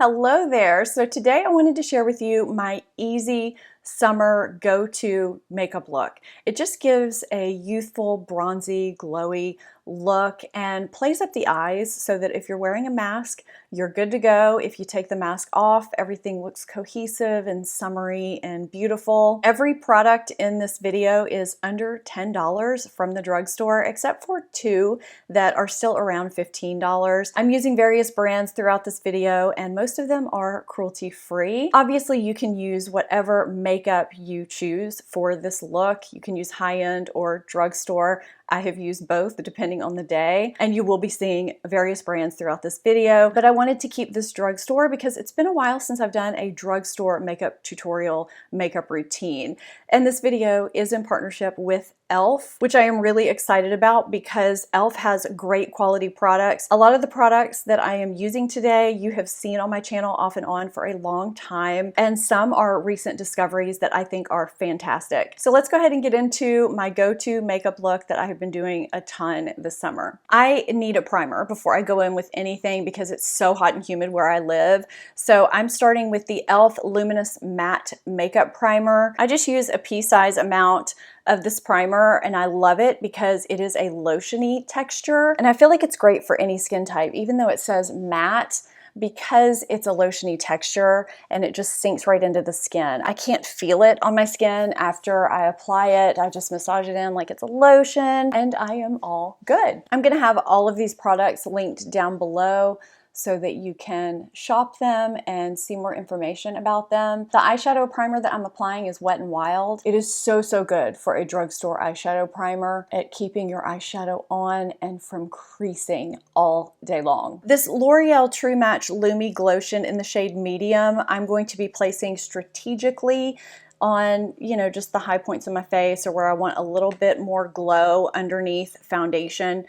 Hello there. So today I wanted to share with you my easy summer go-to makeup look. It just gives a youthful, bronzy, glowy look and plays up the eyes so that if you're wearing a mask, you're good to go. If you take the mask off, everything looks cohesive and summery and beautiful. Every product in this video is under $10 from the drugstore, except for two that are still around $15. I'm using various brands throughout this video, and most of them are cruelty-free. Obviously, you can use whatever makeup you choose for this look. You can use high-end or drugstore. I have used both depending on the day, and you will be seeing various brands throughout this video, but I wanted to keep this drugstore because it's been a while since I've done a drugstore makeup tutorial makeup routine. And this video is in partnership with e.l.f., which I am really excited about because e.l.f. has great quality products. A lot of the products that I am using today, you have seen on my channel off and on for a long time, and some are recent discoveries that I think are fantastic. So let's go ahead and get into my go-to makeup look that I have been doing a ton this summer. I need a primer before I go in with anything because it's so hot and humid where I live. So I'm starting with the e.l.f. Luminous Matte Makeup Primer. I just use a pea-size amount of this primer, and I love it because it is a lotiony texture, and I feel like it's great for any skin type, even though it says matte, because it's a lotiony texture and it just sinks right into the skin. I can't feel it on my skin after I apply it. I just massage it in like it's a lotion, and I am all good. I'm gonna have all of these products linked down below so that you can shop them and see more information about them. The eyeshadow primer that I'm applying is Wet n Wild. It is so good for a drugstore eyeshadow primer at keeping your eyeshadow on and from creasing all day long. This L'Oreal True Match Lumi Glotion in the shade Medium, I'm going to be placing strategically on, just the high points of my face or where I want a little bit more glow underneath foundation.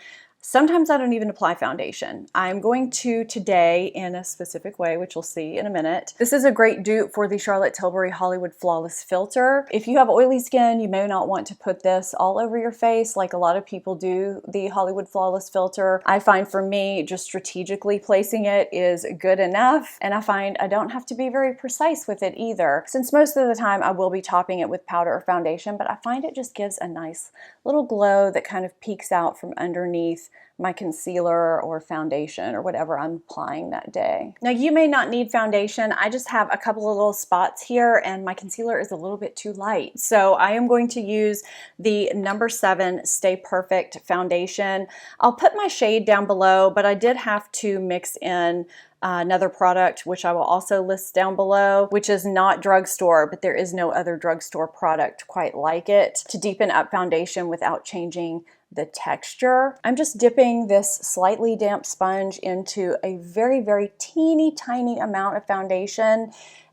Sometimes I don't even apply foundation. I'm going to today in a specific way, which you'll see in a minute. This is a great dupe for the Charlotte Tilbury Hollywood Flawless Filter. If you have oily skin, you may not want to put this all over your face like a lot of people do the Hollywood Flawless Filter. I find for me, just strategically placing it is good enough, and I find I don't have to be very precise with it either, since most of the time I will be topping it with powder or foundation, but I find it just gives a nice little glow that kind of peeks out from underneath my concealer or foundation or whatever I'm applying that day. Now, you may not need foundation. I just have a couple of little spots here and my concealer is a little bit too light. So I am going to use the number 7 Stay Perfect foundation. I'll put my shade down below, but I did have to mix in another product, which I will also list down below, which is not drugstore, but there is no other drugstore product quite like it to deepen up foundation without changing the texture. I'm just dipping this slightly damp sponge into a very teeny tiny amount of foundation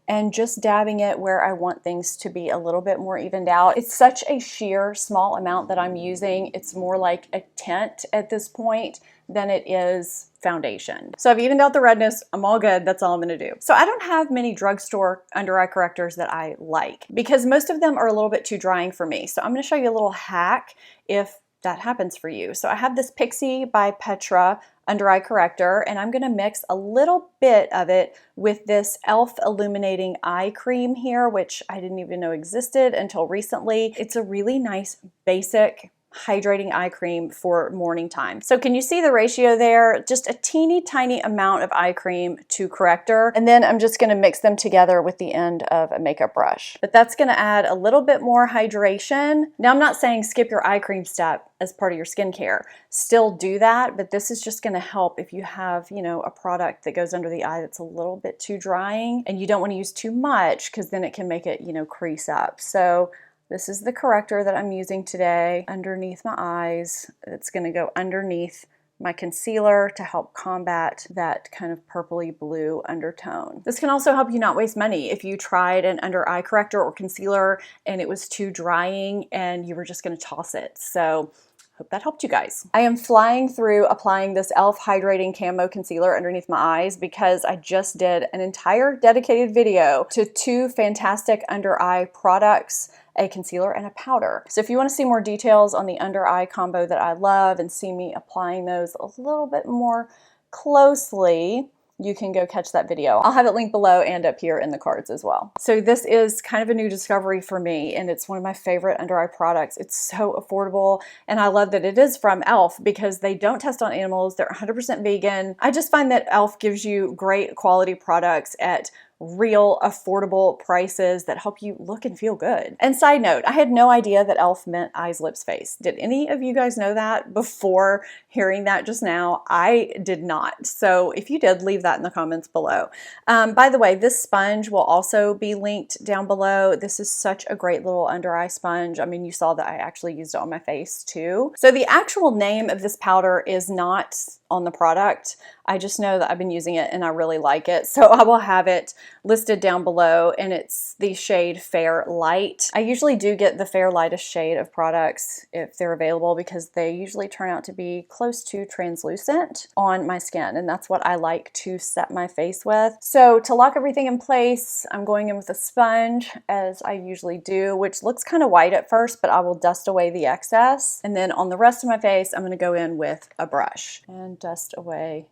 and just dabbing it where I want things to be a little bit more evened out. It's such a sheer small amount that I'm using. It's more like a tint at this point than it is foundation. So I've evened out the redness. I'm all good. That's all I'm gonna do. So I don't have many drugstore under eye correctors that I like because most of them are a little bit too drying for me. So I'm gonna show you a little hack if that happens for you. So I have this Pixie by Petra under eye corrector, and I'm gonna mix a little bit of it with this e.l.f. Illuminating Eye Cream here, which I didn't even know existed until recently. It's a really nice basic hydrating eye cream for morning time. So can you see the ratio there? Just a teeny tiny amount of eye cream to corrector, and then I'm just gonna mix them together with the end of a makeup brush. But that's gonna add a little bit more hydration. Now, I'm not saying skip your eye cream step as part of your skincare. Still do that, but this is just gonna help if you have, a product that goes under the eye that's a little bit too drying, and you don't wanna use too much because then it can make it, crease up. So this is the corrector that I'm using today underneath my eyes. It's gonna go underneath my concealer to help combat that kind of purpley blue undertone. This can also help you not waste money if you tried an under eye corrector or concealer and it was too drying and you were just gonna toss it. So hope that helped you guys. I am flying through applying this e.l.f. Hydrating Camo Concealer underneath my eyes because I just did an entire dedicated video to two fantastic under eye products, a concealer and a powder. So if you want to see more details on the under eye combo that I love and see me applying those a little bit more closely, you can go catch that video. I'll have it linked below and up here in the cards as well. So this is kind of a new discovery for me, and it's one of my favorite under eye products. It's so affordable, and I love that it is from e.l.f. because they don't test on animals. They're 100% vegan. I just find that e.l.f. gives you great quality products at real affordable prices that help you look and feel good. And side note, I had no idea that e.l.f. meant eyes, lips, face. Did any of you guys know that before hearing that just now? I did not. So if you did, leave that in the comments below. By the way, this sponge will also be linked down below. This is such a great little under eye sponge. I mean, you saw that I actually used it on my face too. So the actual name of this powder is not on the product. I just know that I've been using it and I really like it. So I will have it listed down below, and it's the shade Fair Light. I usually do get the fair lightest shade of products if they're available because they usually turn out to be close to translucent on my skin, and that's what I like to set my face with. So to lock everything in place, I'm going in with a sponge as I usually do, which looks kind of white at first, but I will dust away the excess. And then on the rest of my face, I'm going to go in with a brush and dust away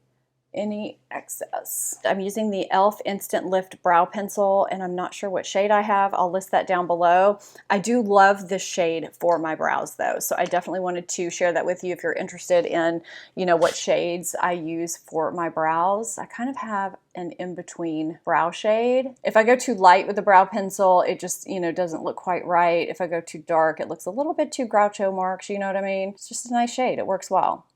any excess. I'm using the e.l.f. Instant Lift Brow Pencil, and I'm not sure what shade I have. I'll list that down below. I do love this shade for my brows though, so I definitely wanted to share that with you if you're interested in, you know, what shades I use for my brows. I kind of have an in-between brow shade. If I go too light with the brow pencil, it just, you know, doesn't look quite right. If I go too dark, it looks a little bit too Groucho Marx, you know what I mean? It's just a nice shade. It works well.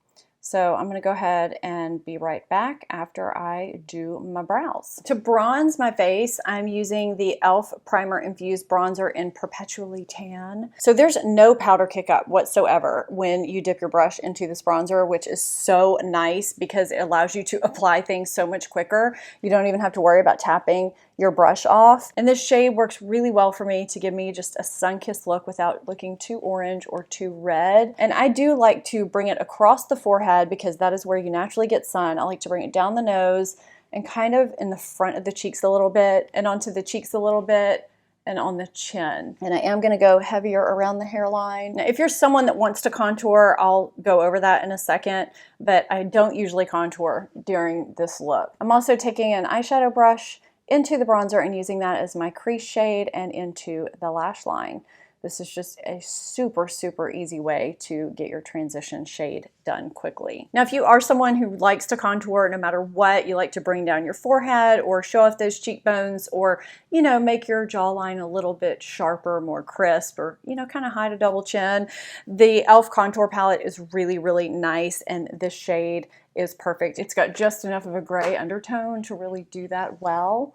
So I'm going to go ahead and be right back after I do my brows. To bronze my face, I'm using the e.l.f. Primer Infused Bronzer in Perpetually Tan. So there's no powder kick-up whatsoever when you dip your brush into this bronzer, which is so nice because it allows you to apply things so much quicker. You don't even have to worry about tapping your brush off. And this shade works really well for me to give me just a sun-kissed look without looking too orange or too red. And I do like to bring it across the forehead because that is where you naturally get sun. I like to bring it down the nose and kind of in the front of the cheeks a little bit and onto the cheeks a little bit and on the chin. And I am gonna go heavier around the hairline. Now, if you're someone that wants to contour, I'll go over that in a second, but I don't usually contour during this look. I'm also taking an eyeshadow brush into the bronzer and using that as my crease shade and into the lash line. This is just a super, super easy way to get your transition shade done quickly. Now, if you are someone who likes to contour no matter what, you like to bring down your forehead or show off those cheekbones or, you know, make your jawline a little bit sharper, more crisp, or, you know, kind of hide a double chin, the e.l.f. contour palette is really, really nice, and this shade is perfect. It's got just enough of a gray undertone to really do that well.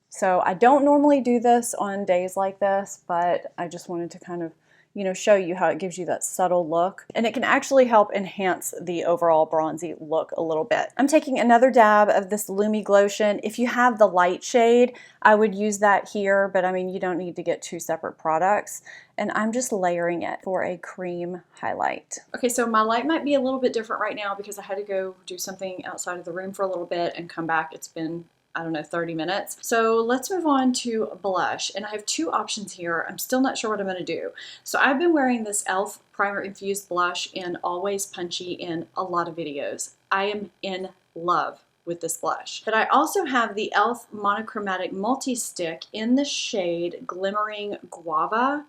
So I don't normally do this on days like this, but I just wanted to kind of, you know, show you how it gives you that subtle look, and it can actually help enhance the overall bronzy look a little bit. I'm taking another dab of this Lumi Glotion. If you have the light shade, I would use that here, but I mean, you don't need to get two separate products. And I'm just layering it for a cream highlight. Okay, so my light might be a little bit different right now because I had to go do something outside of the room for a little bit and come back. It's been, I don't know, 30 minutes. So let's move on to blush. And I have two options here. I'm still not sure what I'm gonna do. So I've been wearing this e.l.f. Primer Infused Blush in Always Punchy in a lot of videos. I am in love with this blush. But I also have the e.l.f. Monochromatic Multi-Stick in the shade Glimmering Guava.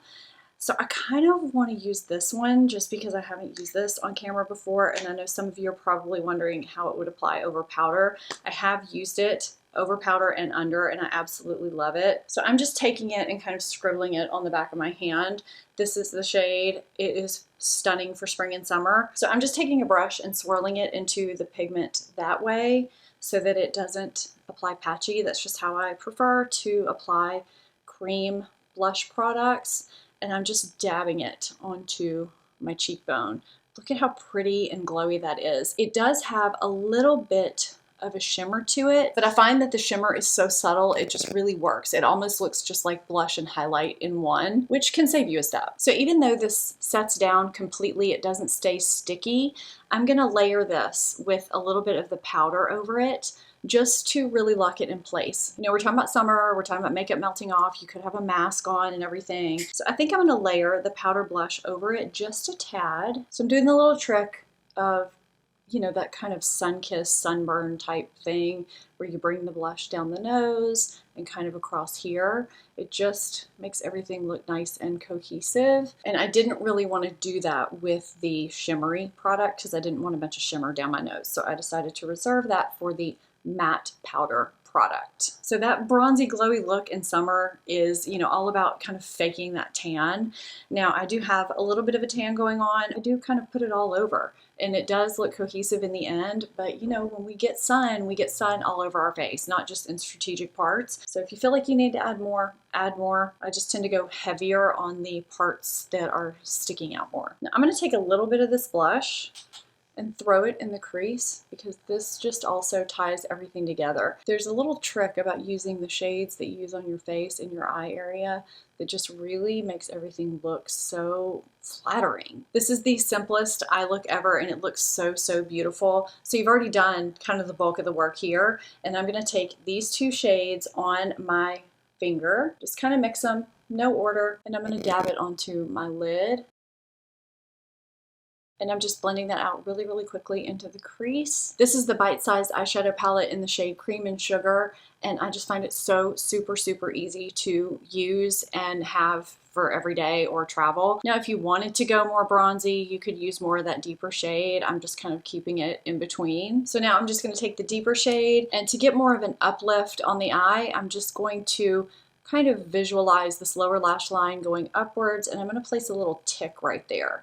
So I kind of want to use this one just because I haven't used this on camera before, and I know some of you are probably wondering how it would apply over powder. I have used it over powder and under, and I absolutely love it. So I'm just taking it and kind of scribbling it on the back of my hand. This is the shade. It is stunning for spring and summer. So I'm just taking a brush and swirling it into the pigment that way so that it doesn't apply patchy. That's just how I prefer to apply cream blush products. And I'm just dabbing it onto my cheekbone. Look at how pretty and glowy that is. It does have a little bit of a shimmer to it, but I find that the shimmer is so subtle, it just really works. It almost looks just like blush and highlight in one, which can save you a step. So even though this sets down completely, it doesn't stay sticky, I'm gonna layer this with a little bit of the powder over it just to really lock it in place. You know, we're talking about summer, we're talking about makeup melting off, you could have a mask on and everything. So I think I'm gonna layer the powder blush over it just a tad. So I'm doing the little trick of you know, that kind of sun-kissed, sunburn type thing where you bring the blush down the nose and kind of across here. It just makes everything look nice and cohesive. And I didn't really want to do that with the shimmery product because I didn't want a bunch of shimmer down my nose. So I decided to reserve that for the matte powder product. So that bronzy glowy look in summer is, you know, all about kind of faking that tan. Now I do have a little bit of a tan going on. I do kind of put it all over and it does look cohesive in the end, but you know, when we get sun all over our face, not just in strategic parts. So if you feel like you need to add more, add more. I just tend to go heavier on the parts that are sticking out more. Now I'm going to take a little bit of this blush and throw it in the crease because this just also ties everything together. There's a little trick about using the shades that you use on your face in your eye area that just really makes everything look so flattering. This is the simplest eye look ever and it looks so, so beautiful. So you've already done kind of the bulk of the work here, and I'm gonna take these two shades on my finger, just kind of mix them, no order, and I'm gonna dab it onto my lid. And I'm just blending that out really, really quickly into the crease. This is the bite-sized eyeshadow palette in the shade Cream and Sugar, and I just find it so super, super easy to use and have for every day or travel. Now, if you wanted to go more bronzy, you could use more of that deeper shade. I'm just kind of keeping it in between. So now I'm just gonna take the deeper shade, and to get more of an uplift on the eye, I'm just going to kind of visualize this lower lash line going upwards, and I'm gonna place a little tick right there.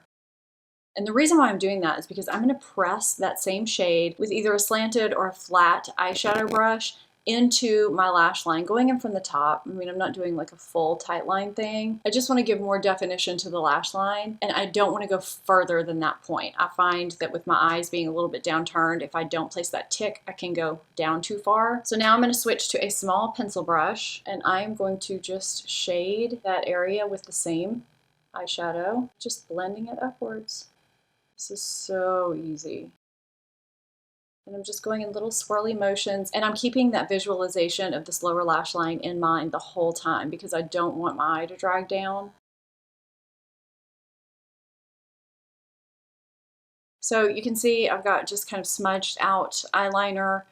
And the reason why I'm doing that is because I'm going to press that same shade with either a slanted or a flat eyeshadow brush into my lash line, going in from the top. I mean, I'm not doing like a full tight line thing. I just want to give more definition to the lash line, and I don't want to go further than that point. I find that with my eyes being a little bit downturned, if I don't place that tick, I can go down too far. So now I'm going to switch to a small pencil brush, and I'm going to just shade that area with the same eyeshadow, just blending it upwards. This is so easy. And I'm just going in little swirly motions, and I'm keeping that visualization of this lower lash line in mind the whole time because I don't want my eye to drag down. So you can see I've got just kind of smudged out eyeliner,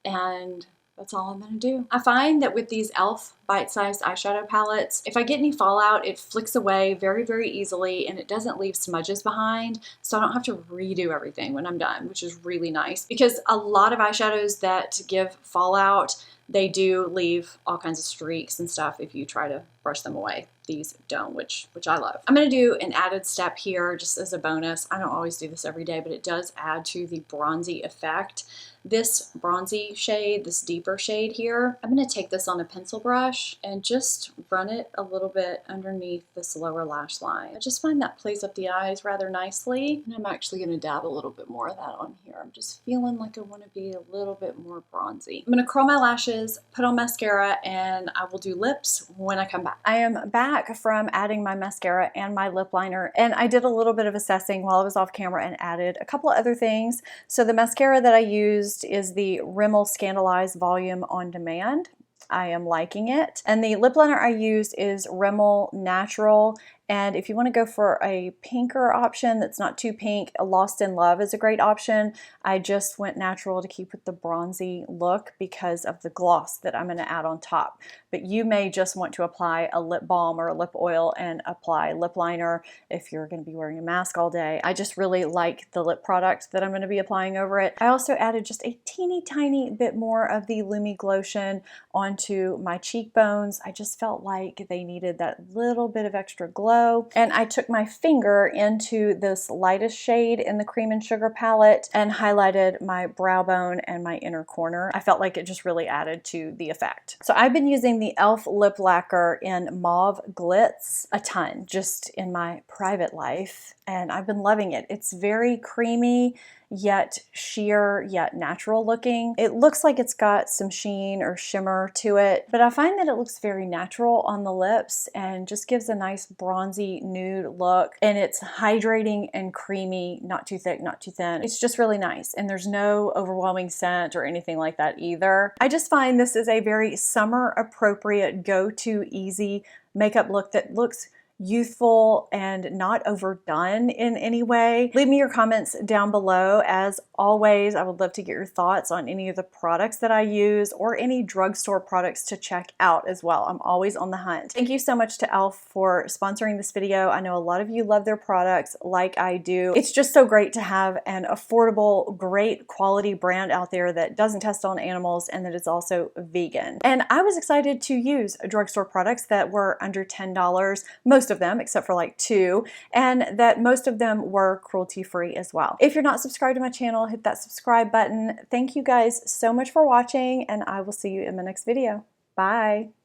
and that's all I'm gonna do. I find that with these e.l.f. bite-sized eyeshadow palettes, if I get any fallout, it flicks away very, very easily and it doesn't leave smudges behind, so I don't have to redo everything when I'm done, which is really nice because a lot of eyeshadows that give fallout, they do leave all kinds of streaks and stuff if you try to brush them away. These don't, which I love. I'm going to do an added step here just as a bonus. I don't always do this every day, but it does add to the bronzy effect. This bronzy shade, this deeper shade here, I'm going to take this on a pencil brush and just run it a little bit underneath this lower lash line. I just find that plays up the eyes rather nicely, and I'm actually going to dab a little bit more of that on here. I'm just feeling like I want to be a little bit more bronzy. I'm going to curl my lashes, put on mascara, and I will do lips when I come back. I am back from adding my mascara and my lip liner, and I did a little bit of assessing while I was off camera and added a couple of other things. So the mascara that I used is the Rimmel Scandaleyes Volume on Demand. I am liking it. And the lip liner I used is Rimmel Natural. And if you want to go for a pinker option that's not too pink, Lost in Love is a great option. I just went natural to keep with the bronzy look because of the gloss that I'm going to add on top. But you may just want to apply a lip balm or a lip oil and apply lip liner if you're going to be wearing a mask all day. I just really like the lip product that I'm going to be applying over it. I also added just a teeny tiny bit more of the Lumi Glotion onto my cheekbones. I just felt like they needed that little bit of extra glow. And I took my finger into this lightest shade in the Cream and Sugar palette and highlighted my brow bone and my inner corner. I felt like it just really added to the effect. So I've been using the e.l.f. lip lacquer in Mauve Glitz a ton just in my private life, and I've been loving it. It's very creamy, yet sheer, yet natural looking. It looks like it's got some sheen or shimmer to it, but I find that it looks very natural on the lips and just gives a nice bronzy nude look. And it's hydrating and creamy, not too thick, not too thin. It's just really nice. And there's no overwhelming scent or anything like that either. I just find this is a very summer appropriate, go-to easy makeup look that looks youthful and not overdone in any way. Leave me your comments down below. As always, I would love to get your thoughts on any of the products that I use or any drugstore products to check out as well. I'm always on the hunt. Thank you so much to e.l.f. for sponsoring this video. I know a lot of you love their products like I do. It's just so great to have an affordable, great quality brand out there that doesn't test on animals and that is also vegan. And I was excited to use drugstore products that were under $10, most of them except for like 2, and that most of them were cruelty-free as well. If you're not subscribed to my channel, hit that subscribe button. Thank you guys so much for watching, and I will see you in the next video. Bye.